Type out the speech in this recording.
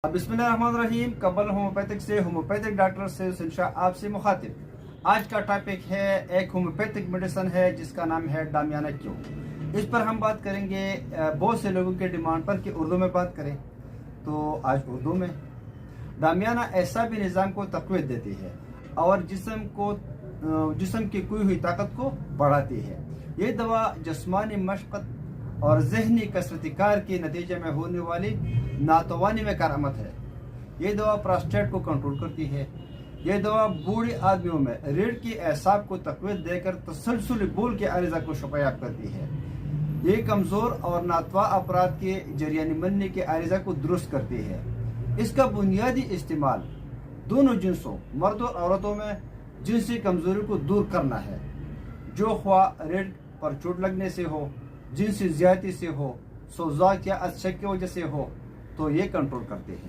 बिस्मिल्लाहिर्रहमानिर्रहीम। कबल होम्योपैथिक से होम्योपैथिक डॉक्टर से हुसैन शाह आपसे मुखातिब। आज का टॉपिक है एक होम्योपैथिक मेडिसिन है जिसका नाम है डामियाना क्यू। इस पर हम बात करेंगे बहुत से लोगों के डिमांड पर कि उर्दू में बात करें, तो आज उर्दू में। डामियाना ऐसा भी निज़ाम को तक़वीत देती है और जिस्म की खोई हुई ताकत को बढ़ाती है। ये दवा जिस्मानी मशक्क़त और ज़हनी कसरत कार के नतीजे में होने वाली नातवानी में कारआमद है। ये दवा प्रोस्टेट को कंट्रोल करती है। ये दवा बूढ़े आदमियों में रीढ़ की एसाब को तक़वीत देकर तसलसल बोल के आरिज़ा को शफायाब करती है। ये कमज़ोर और नातवा अफराद के जरियानी मनने के आरिज़ा को दुरुस्त करती है। इसका बुनियादी इस्तेमाल दोनों जिन्सों मर्द और औरतों में जिनसी कमज़ोरी को दूर करना है, जो ख्वा रीढ़ पर चोट लगने से हो, जिनसी ज़्यादती से हो, सोजाक या अशक की वजह से हो, तो ये कंट्रोल करते हैं।